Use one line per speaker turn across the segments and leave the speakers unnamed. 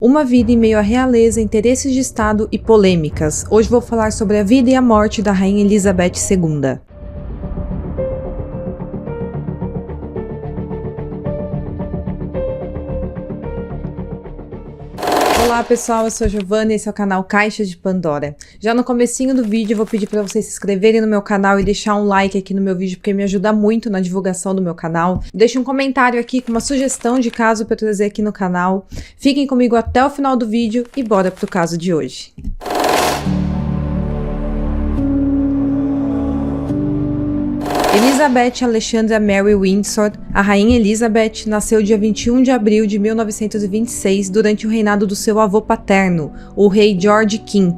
Uma vida em meio à realeza, interesses de Estado e polêmicas. Hoje vou falar sobre a vida e a morte da Rainha Elizabeth II. Olá pessoal, eu sou a Giovana e esse é o canal Caixa de Pandora. Já no comecinho do vídeo eu vou pedir para vocês se inscreverem no meu canal e deixar um like aqui no meu vídeo porque me ajuda muito na divulgação do meu canal. Deixe um comentário aqui com uma sugestão de caso para eu trazer aqui no canal. Fiquem comigo até o final do vídeo e bora pro caso de hoje. Elizabeth Alexandra Mary Windsor, a Rainha Elizabeth, nasceu dia 21 de abril de 1926 durante o reinado do seu avô paterno, o rei George V.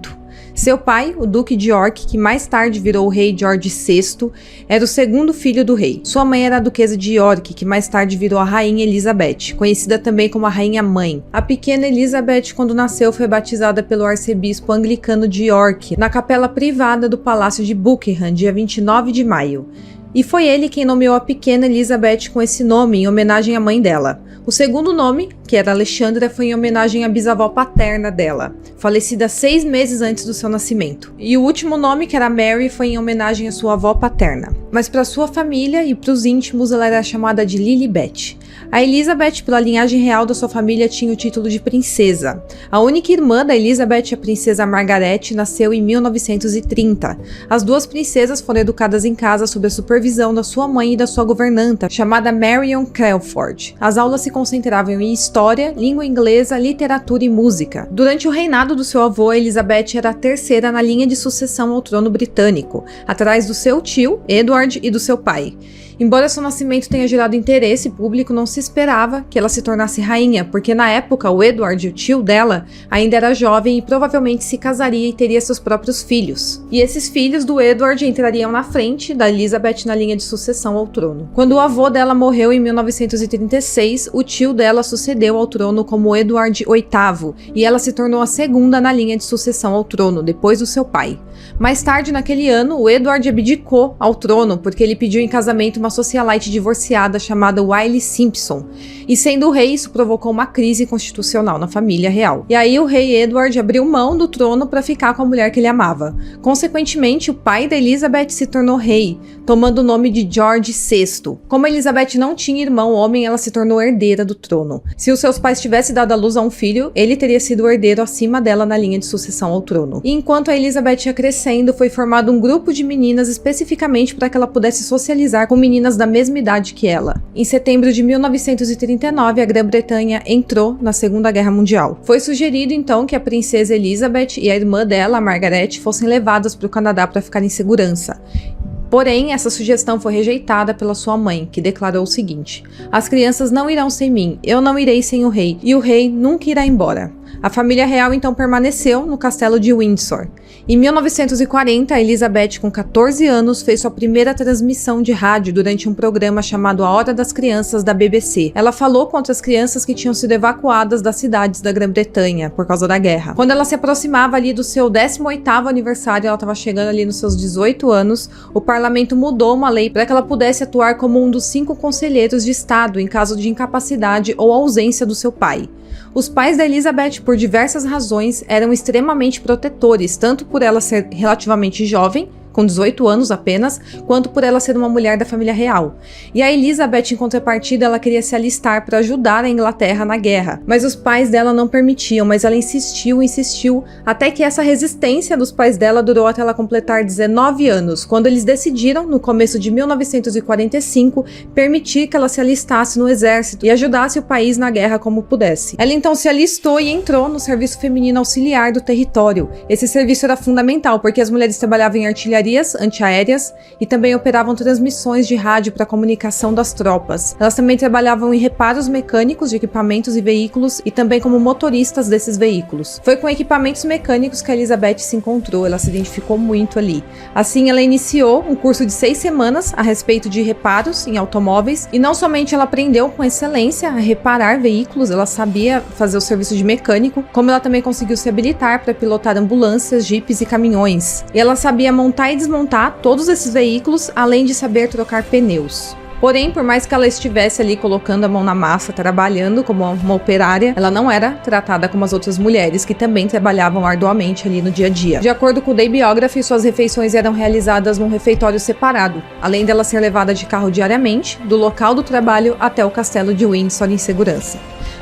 Seu pai, o Duque de York, que mais tarde virou o rei George VI, era o segundo filho do rei. Sua mãe era a Duquesa de York, que mais tarde virou a Rainha Elizabeth, conhecida também como a Rainha Mãe. A pequena Elizabeth, quando nasceu, foi batizada pelo arcebispo anglicano de York, na capela privada do Palácio de Buckingham, dia 29 de maio. E foi ele quem nomeou a pequena Elizabeth com esse nome em homenagem à mãe dela. O segundo nome, que era Alexandra, foi em homenagem à bisavó paterna dela, falecida 6 meses antes do seu nascimento. E o último nome, que era Mary, foi em homenagem à sua avó paterna. Mas para sua família e para os íntimos, ela era chamada de Lilibet. A Elizabeth, pela linhagem real da sua família, tinha o título de princesa. A única irmã da Elizabeth, a princesa Margaret, nasceu em 1930. As duas princesas foram educadas em casa sob a supervisão da sua mãe e da sua governanta, chamada Marion Crawford. As aulas se concentravam em história, língua inglesa, literatura e música. Durante o reinado do seu avô, Elizabeth era a terceira na linha de sucessão ao trono britânico, atrás do seu tio, Edward, e do seu pai. Embora seu nascimento tenha gerado interesse público, não se esperava que ela se tornasse rainha, porque na época o Edward, o tio dela, ainda era jovem e provavelmente se casaria e teria seus próprios filhos. E esses filhos do Edward entrariam na frente da Elizabeth na linha de sucessão ao trono. Quando o avô dela morreu em 1936, o tio dela sucedeu ao trono como Edward VIII, e ela se tornou a segunda na linha de sucessão ao trono, depois do seu pai. Mais tarde naquele ano, o Edward abdicou ao trono porque ele pediu em casamento uma socialite divorciada chamada Wiley Simpson, e sendo o rei, isso provocou uma crise constitucional na família real. E aí o rei Edward abriu mão do trono para ficar com a mulher que ele amava. Consequentemente, o pai da Elizabeth se tornou rei, tomando o nome de George VI. Como Elizabeth não tinha irmão homem, ela se tornou herdeira do trono. Se os seus pais tivessem dado à luz a um filho, ele teria sido o herdeiro acima dela na linha de sucessão ao trono. E enquanto a Elizabeth ia crescendo, foi formado um grupo de meninas especificamente para que ela pudesse socializar com meninas da mesma idade que ela. Em setembro de 1939, a Grã-Bretanha entrou na Segunda Guerra Mundial. Foi sugerido então que a princesa Elizabeth e a irmã dela, a Margaret, fossem levadas para o Canadá para ficar em segurança. Porém, essa sugestão foi rejeitada pela sua mãe, que declarou o seguinte: "As crianças não irão sem mim, eu não irei sem o rei, e o rei nunca irá embora." A família real então permaneceu no castelo de Windsor. Em 1940, a Elizabeth, com 14 anos, fez sua primeira transmissão de rádio durante um programa chamado A Hora das Crianças da BBC. Ela falou contra as crianças que tinham sido evacuadas das cidades da Grã-Bretanha por causa da guerra. Quando ela se aproximava ali do seu 18º aniversário, ela estava chegando ali nos seus 18 anos, o parlamento mudou uma lei para que ela pudesse atuar como um dos 5 conselheiros de Estado em caso de incapacidade ou ausência do seu pai. Os pais da Elizabeth, por diversas razões, eram extremamente protetores, tanto por ela ser relativamente jovem, com 18 anos apenas, quanto por ela ser uma mulher da família real. E a Elizabeth, em contrapartida, ela queria se alistar para ajudar a Inglaterra na guerra, mas os pais dela não permitiam, mas ela insistiu, até que essa resistência dos pais dela durou até ela completar 19 anos, quando eles decidiram, no começo de 1945, permitir que ela se alistasse no exército e ajudasse o país na guerra como pudesse. Ela então se alistou e entrou no Serviço Feminino Auxiliar do Território. Esse serviço era fundamental, porque as mulheres trabalhavam em artilharia antiaéreas e também operavam transmissões de rádio para a comunicação das tropas. Elas também trabalhavam em reparos mecânicos de equipamentos e veículos e também como motoristas desses veículos. Foi com equipamentos mecânicos que a Elizabeth se encontrou, ela se identificou muito ali. Assim, ela iniciou um curso de 6 semanas a respeito de reparos em automóveis e não somente ela aprendeu com excelência a reparar veículos, ela sabia fazer o serviço de mecânico, como ela também conseguiu se habilitar para pilotar ambulâncias, jipes e caminhões. E ela sabia montar e desmontar todos esses veículos, além de saber trocar pneus. Porém, por mais que ela estivesse ali colocando a mão na massa, trabalhando como uma operária, ela não era tratada como as outras mulheres que também trabalhavam arduamente ali no dia a dia. De acordo com o The Biography, suas refeições eram realizadas num refeitório separado, além dela ser levada de carro diariamente, do local do trabalho até o castelo de Windsor em segurança.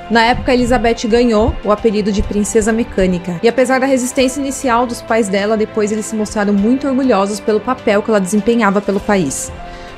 Na época, Elizabeth ganhou o apelido de Princesa Mecânica, e apesar da resistência inicial dos pais dela, depois eles se mostraram muito orgulhosos pelo papel que ela desempenhava pelo país.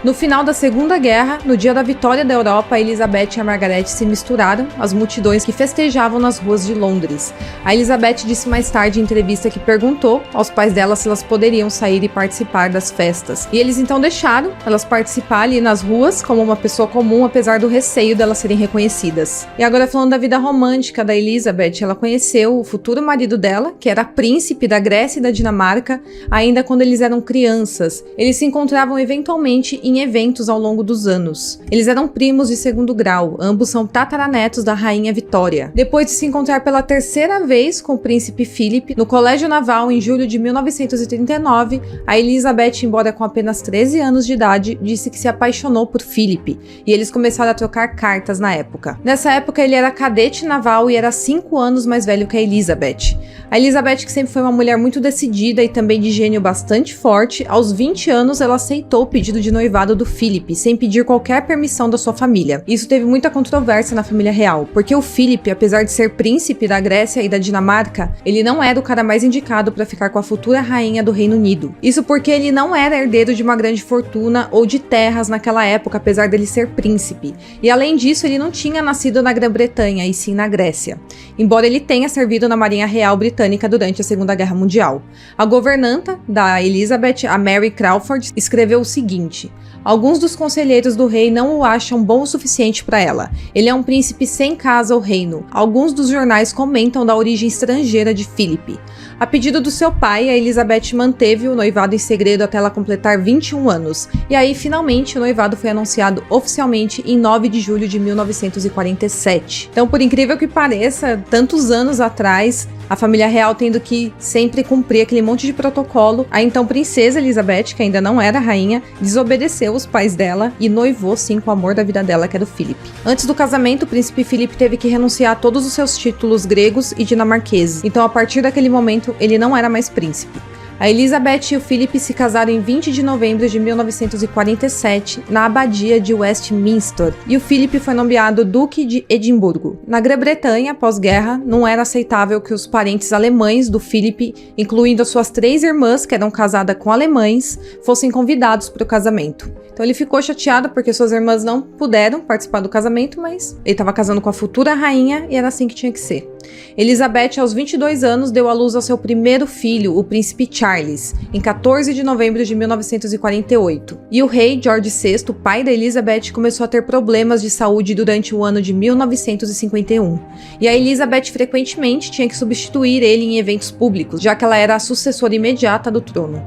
No final da Segunda Guerra, no dia da vitória da Europa, Elizabeth e a Margaret se misturaram às multidões que festejavam nas ruas de Londres. A Elizabeth disse mais tarde em entrevista que perguntou aos pais dela se elas poderiam sair e participar das festas. E eles então deixaram elas participar ali nas ruas como uma pessoa comum, apesar do receio delas serem reconhecidas. E agora falando da vida romântica da Elizabeth, ela conheceu o futuro marido dela, que era príncipe da Grécia e da Dinamarca, ainda quando eles eram crianças. Eles se encontravam eventualmente em eventos ao longo dos anos. Eles eram primos de segundo grau, ambos são tataranetos da rainha Vitória. Depois de se encontrar pela terceira vez com o príncipe Philip, no Colégio Naval em julho de 1939, a Elizabeth, embora com apenas 13 anos de idade, disse que se apaixonou por Philip, e eles começaram a trocar cartas na época. Nessa época ele era cadete naval e era 5 anos mais velho que a Elizabeth. A Elizabeth, que sempre foi uma mulher muito decidida e também de gênio bastante forte, aos 20 anos ela aceitou o pedido de noivado do Philip, sem pedir qualquer permissão da sua família. Isso teve muita controvérsia na família real, porque o Philip, apesar de ser príncipe da Grécia e da Dinamarca, ele não era o cara mais indicado para ficar com a futura rainha do Reino Unido. Isso porque ele não era herdeiro de uma grande fortuna ou de terras naquela época, apesar dele ser príncipe. E além disso, ele não tinha nascido na Grã-Bretanha, e sim na Grécia, embora ele tenha servido na Marinha Real Britânica durante a Segunda Guerra Mundial. A governanta da Elizabeth, a Mary Crawford, escreveu o seguinte: alguns dos conselheiros do rei não o acham bom o suficiente para ela. Ele é um príncipe sem casa ou reino. Alguns dos jornais comentam da origem estrangeira de Philip. A pedido do seu pai, a Elizabeth manteve o noivado em segredo até ela completar 21 anos. E aí, finalmente, o noivado foi anunciado oficialmente em 9 de julho de 1947. Então, por incrível que pareça, tantos anos atrás, a família real tendo que sempre cumprir aquele monte de protocolo, a então princesa Elizabeth, que ainda não era rainha, desobedeceu os pais dela e noivou sim com o amor da vida dela, que era o Philip. Antes do casamento, o príncipe Philip teve que renunciar a todos os seus títulos gregos e dinamarqueses, então a partir daquele momento ele não era mais príncipe. A Elizabeth e o Philip se casaram em 20 de novembro de 1947, na abadia de Westminster, e o Philip foi nomeado Duque de Edimburgo. Na Grã-Bretanha, pós-guerra, não era aceitável que os parentes alemães do Philip, incluindo as suas 3 irmãs, que eram casadas com alemães, fossem convidados para o casamento. Então ele ficou chateado porque suas irmãs não puderam participar do casamento, mas ele estava casando com a futura rainha e era assim que tinha que ser. Elizabeth, aos 22 anos, deu à luz ao seu primeiro filho, o príncipe Charles, em 14 de novembro de 1948. E o rei George VI, pai da Elizabeth, começou a ter problemas de saúde durante o ano de 1951. E a Elizabeth frequentemente tinha que substituir ele em eventos públicos, já que ela era a sucessora imediata do trono.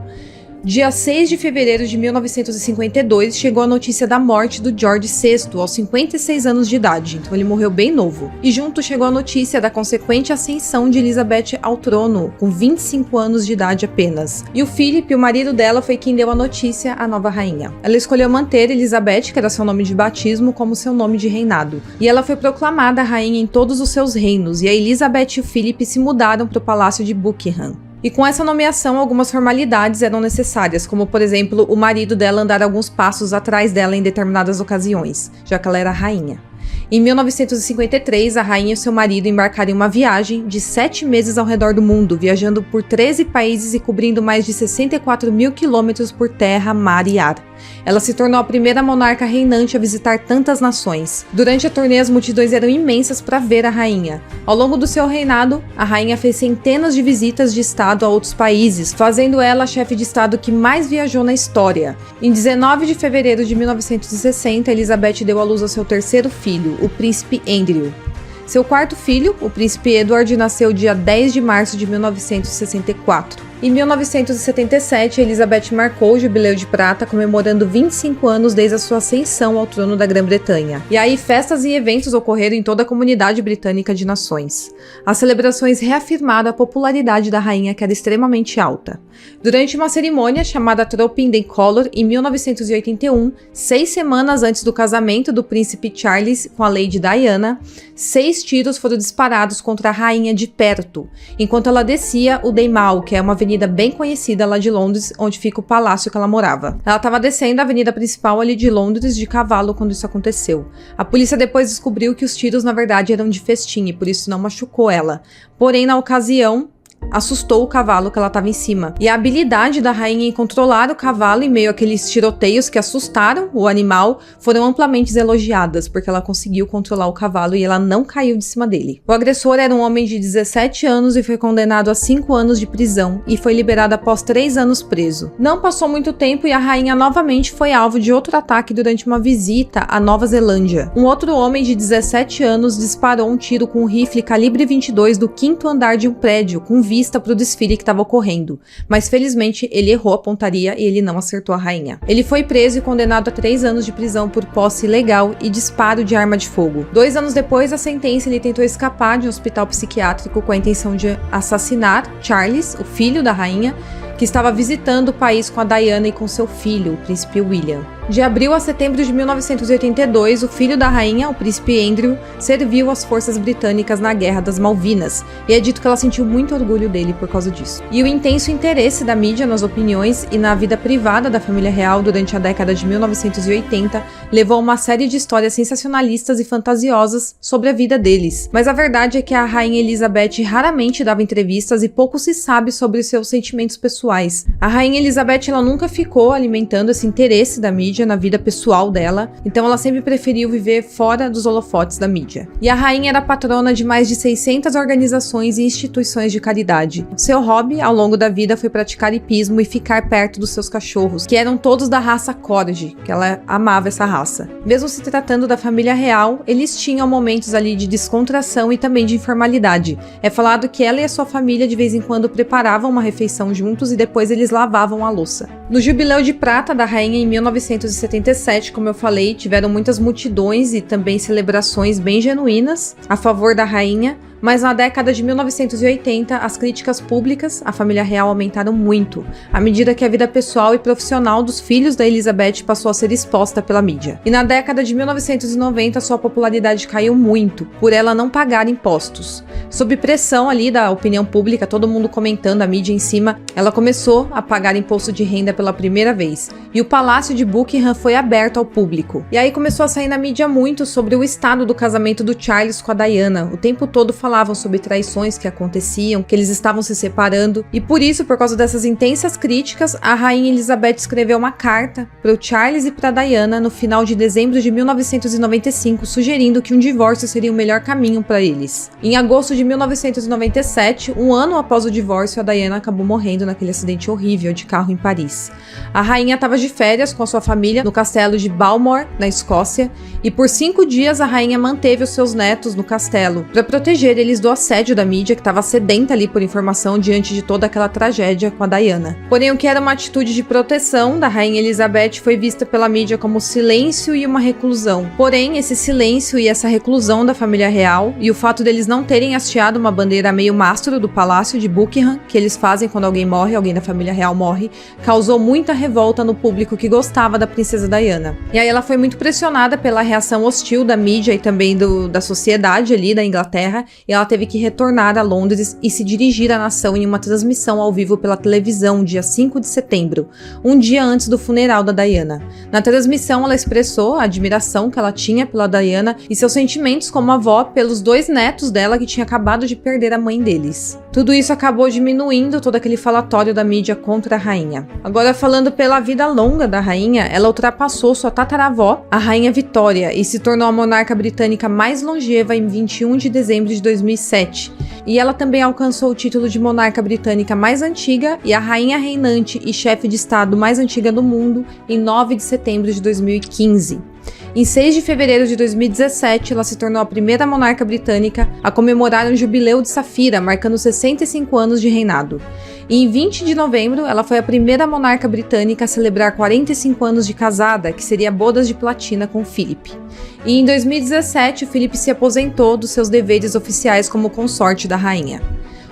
Dia 6 de fevereiro de 1952, chegou a notícia da morte do George VI, aos 56 anos de idade, então ele morreu bem novo. E junto chegou a notícia da consequente ascensão de Elizabeth ao trono, com 25 anos de idade apenas. E o Philip, o marido dela, foi quem deu a notícia à nova rainha. Ela escolheu manter Elizabeth, que era seu nome de batismo, como seu nome de reinado. E ela foi proclamada rainha em todos os seus reinos, e a Elizabeth e o Philip se mudaram para o palácio de Buckingham. E com essa nomeação, algumas formalidades eram necessárias, como, por exemplo, o marido dela andar alguns passos atrás dela em determinadas ocasiões, já que ela era rainha. Em 1953, a rainha e seu marido embarcaram em uma viagem de 7 meses ao redor do mundo, viajando por 13 países e cobrindo mais de 64 mil quilômetros por terra, mar e ar. Ela se tornou a primeira monarca reinante a visitar tantas nações. Durante a turnê, as multidões eram imensas para ver a rainha. Ao longo do seu reinado, a rainha fez centenas de visitas de estado a outros países, fazendo ela a chefe de estado que mais viajou na história. Em 19 de fevereiro de 1960, Elizabeth deu à luz ao seu terceiro filho, o príncipe Andrew. Seu quarto filho, o príncipe Edward, nasceu dia 10 de março de 1964. Em 1977, Elizabeth marcou o Jubileu de Prata, comemorando 25 anos desde a sua ascensão ao trono da Grã-Bretanha. E aí, festas e eventos ocorreram em toda a comunidade britânica de nações. As celebrações reafirmaram a popularidade da rainha, que era extremamente alta. Durante uma cerimônia chamada Trooping the Color, em 1981, 6 semanas antes do casamento do príncipe Charles com a Lady Diana, 6 tiros foram disparados contra a rainha de perto, enquanto ela descia o Day Mall, que é uma avenida bem conhecida lá de Londres, onde fica o palácio que ela morava. Ela estava descendo a avenida principal ali de Londres de cavalo quando isso aconteceu. A polícia depois descobriu que os tiros na verdade eram de festim e por isso não machucou ela. Porém, na ocasião, assustou o cavalo que ela estava em cima. E a habilidade da rainha em controlar o cavalo em meio àqueles tiroteios que assustaram o animal foram amplamente elogiadas, porque ela conseguiu controlar o cavalo e ela não caiu de cima dele. O agressor era um homem de 17 anos e foi condenado a 5 anos de prisão e foi liberado após 3 anos preso. Não passou muito tempo e a rainha novamente foi alvo de outro ataque durante uma visita à Nova Zelândia. Um outro homem de 17 anos disparou um tiro com um rifle calibre 22 do 5º andar de um prédio, com vista para o desfile que estava ocorrendo, mas felizmente ele errou a pontaria e ele não acertou a rainha. Ele foi preso e condenado a 3 anos de prisão por posse ilegal e disparo de arma de fogo. 2 anos depois da sentença, ele tentou escapar de um hospital psiquiátrico com a intenção de assassinar Charles, o filho da rainha, que estava visitando o país com a Diana e com seu filho, o príncipe William. De abril a setembro de 1982, o filho da rainha, o príncipe Andrew, serviu as forças britânicas na Guerra das Malvinas, e é dito que ela sentiu muito orgulho dele por causa disso. E o intenso interesse da mídia nas opiniões e na vida privada da família real durante a década de 1980 levou a uma série de histórias sensacionalistas e fantasiosas sobre a vida deles. Mas a verdade é que a rainha Elizabeth raramente dava entrevistas e pouco se sabe sobre seus sentimentos pessoais. A rainha Elizabeth ela nunca ficou alimentando esse interesse da mídia na vida pessoal dela, então ela sempre preferiu viver fora dos holofotes da mídia. E a rainha era patrona de mais de 600 organizações e instituições de caridade. Seu hobby ao longo da vida foi praticar hipismo e ficar perto dos seus cachorros, que eram todos da raça Corgi, que ela amava essa raça. Mesmo se tratando da família real, eles tinham momentos ali de descontração e também de informalidade. É falado que ela e a sua família de vez em quando preparavam uma refeição juntos e depois eles lavavam a louça. No jubileu de prata da rainha em 1977, como eu falei, tiveram muitas multidões e também celebrações bem genuínas a favor da rainha, mas na década de 1980, as críticas públicas à família real aumentaram muito, à medida que a vida pessoal e profissional dos filhos da Elizabeth passou a ser exposta pela mídia. E na década de 1990, sua popularidade caiu muito, por ela não pagar impostos. Sob pressão ali da opinião pública, todo mundo comentando, a mídia em cima, ela começou a pagar imposto de renda pela primeira vez. E o Palácio de Buckingham foi aberto ao público. E aí começou a sair na mídia muito sobre o estado do casamento do Charles com a Diana. O tempo todo falavam sobre traições que aconteciam, que eles estavam se separando, e por isso, por causa dessas intensas críticas, a rainha Elizabeth escreveu uma carta para o Charles e para Diana no final de dezembro de 1995, sugerindo que um divórcio seria o melhor caminho para eles. Em agosto de 1997, um ano após o divórcio, a Diana acabou morrendo naquele acidente horrível de carro em Paris. A rainha estava de férias com a sua família no castelo de Balmoral, na Escócia, e por 5 dias a rainha manteve os seus netos no castelo para proteger eles do assédio da mídia, que estava sedenta ali por informação diante de toda aquela tragédia com a Diana. Porém, o que era uma atitude de proteção da rainha Elizabeth foi vista pela mídia como silêncio e uma reclusão. Porém, esse silêncio e essa reclusão da família real e o fato deles não terem hasteado uma bandeira meio mastro do Palácio de Buckingham, que eles fazem quando alguém morre, alguém da família real morre, causou muita revolta no público que gostava da princesa Diana. E aí ela foi muito pressionada pela reação hostil da mídia e também da sociedade ali da Inglaterra, e ela teve que retornar a Londres e se dirigir à nação em uma transmissão ao vivo pela televisão, dia 5 de setembro, um dia antes do funeral da Diana. Na transmissão, ela expressou a admiração que ela tinha pela Diana e seus sentimentos como avó pelos 2 netos dela que tinha acabado de perder a mãe deles. Tudo isso acabou diminuindo todo aquele falatório da mídia contra a rainha. Agora, falando pela vida longa da rainha, ela ultrapassou sua tataravó, a rainha Vitória, e se tornou a monarca britânica mais longeva em 21 de dezembro de 2007. E ela também alcançou o título de monarca britânica mais antiga e a rainha reinante e chefe de estado mais antiga do mundo em 9 de setembro de 2015. Em 6 de fevereiro de 2017, ela se tornou a primeira monarca britânica a comemorar um jubileu de Safira, marcando 65 anos de reinado. E em 20 de novembro, ela foi a primeira monarca britânica a celebrar 45 anos de casada, que seria bodas de platina com Philip. E em 2017, o Philip se aposentou dos seus deveres oficiais como consorte da rainha.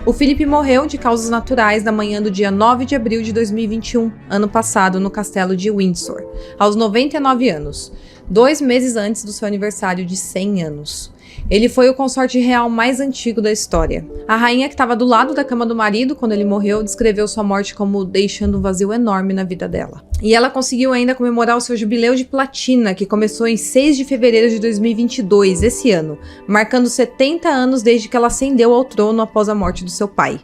O Philip morreu de causas naturais na manhã do dia 9 de abril de 2021, ano passado, no castelo de Windsor, aos 99 anos, 2 meses antes do seu aniversário de 100 anos. Ele foi o consorte real mais antigo da história. A rainha, que estava do lado da cama do marido quando ele morreu, descreveu sua morte como deixando um vazio enorme na vida dela. E ela conseguiu ainda comemorar o seu jubileu de platina, que começou em 6 de fevereiro de 2022, esse ano, marcando 70 anos desde que ela ascendeu ao trono após a morte do seu pai.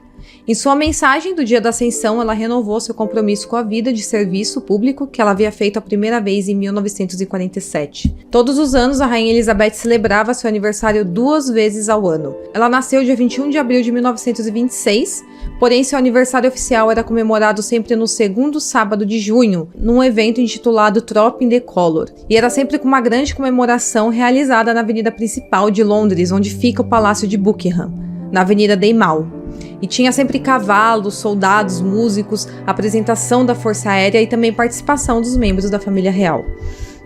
Em sua mensagem do dia da ascensão, ela renovou seu compromisso com a vida de serviço público que ela havia feito a primeira vez em 1947. Todos os anos, a Rainha Elizabeth celebrava seu aniversário 2 vezes ao ano. Ela nasceu dia 21 de abril de 1926, porém seu aniversário oficial era comemorado sempre no segundo sábado de junho, num evento intitulado Trop in the Colour, e era sempre com uma grande comemoração realizada na avenida principal de Londres, onde fica o Palácio de Buckingham, na Avenida Day Mall. E tinha sempre cavalos, soldados, músicos, apresentação da Força Aérea e também participação dos membros da família real.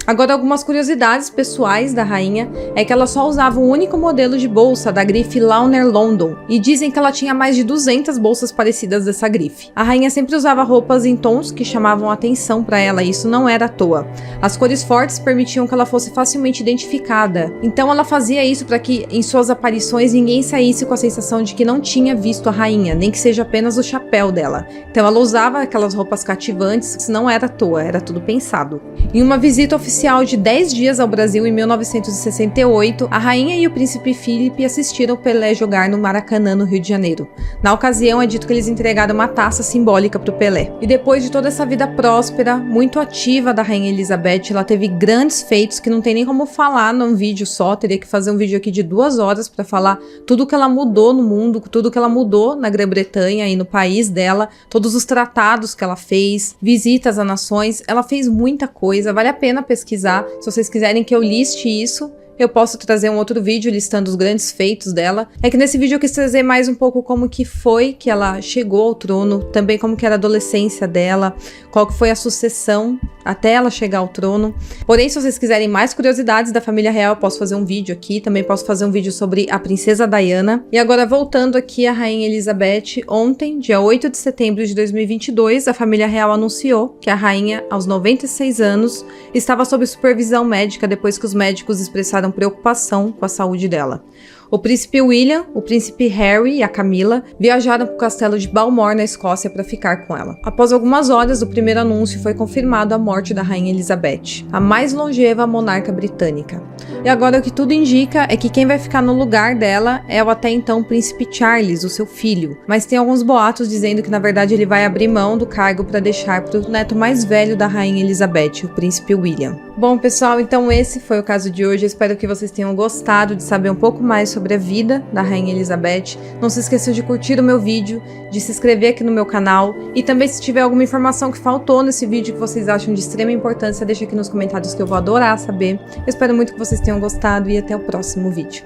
Agora, algumas curiosidades pessoais da rainha é que ela só usava um único modelo de bolsa da grife Launer London, e dizem que ela tinha mais de 200 bolsas parecidas dessa grife. A rainha sempre usava roupas em tons que chamavam atenção para ela, e isso não era à toa. As cores fortes permitiam que ela fosse facilmente identificada, então ela fazia isso para que em suas aparições ninguém saísse com a sensação de que não tinha visto a rainha, nem que seja apenas o chapéu dela. Então ela usava aquelas roupas cativantes, que não era à toa, era tudo pensado. Em uma visita oficial de 10 dias ao Brasil em 1968, a rainha e o príncipe Philip assistiram Pelé jogar no Maracanã, no Rio de Janeiro. Na ocasião, é dito que eles entregaram uma taça simbólica para o Pelé. E depois de toda essa vida próspera, muito ativa da rainha Elizabeth, ela teve grandes feitos que não tem nem como falar num vídeo só, teria que fazer um vídeo aqui de 2 horas para falar tudo que ela mudou no mundo, tudo que ela mudou na Grã-Bretanha e no país dela, todos os tratados que ela fez, visitas a nações, ela fez muita coisa, vale a pena pesquisar. Se vocês quiserem que eu liste isso, eu posso trazer um outro vídeo listando os grandes feitos dela. É que nesse vídeo eu quis trazer mais um pouco como que foi que ela chegou ao trono, também como que era a adolescência dela, qual que foi a sucessão até ela chegar ao trono. Porém, se vocês quiserem mais curiosidades da família real, eu posso fazer um vídeo aqui, também posso fazer um vídeo sobre a princesa Diana. E agora, voltando aqui à rainha Elizabeth, ontem, dia 8 de setembro de 2022, a família real anunciou que a rainha, aos 96 anos, estava sob supervisão médica depois que os médicos expressaram preocupação com a saúde dela. O príncipe William, o príncipe Harry e a Camila viajaram para o castelo de Balmoral, na Escócia, para ficar com ela. Após algumas horas do primeiro anúncio, foi confirmado a morte da rainha Elizabeth, a mais longeva monarca britânica. E agora o que tudo indica é que quem vai ficar no lugar dela é o até então príncipe Charles, o seu filho. Mas tem alguns boatos dizendo que na verdade ele vai abrir mão do cargo para deixar para o neto mais velho da rainha Elizabeth, o príncipe William. Bom, pessoal, então esse foi o caso de hoje. Eu espero que vocês tenham gostado de saber um pouco mais sobre a vida da rainha Elizabeth. Não se esqueçam de curtir o meu vídeo, de se inscrever aqui no meu canal e também, se tiver alguma informação que faltou nesse vídeo que vocês acham de extrema importância, deixa aqui nos comentários que eu vou adorar saber. Eu espero muito que vocês tenham gostado e até o próximo vídeo.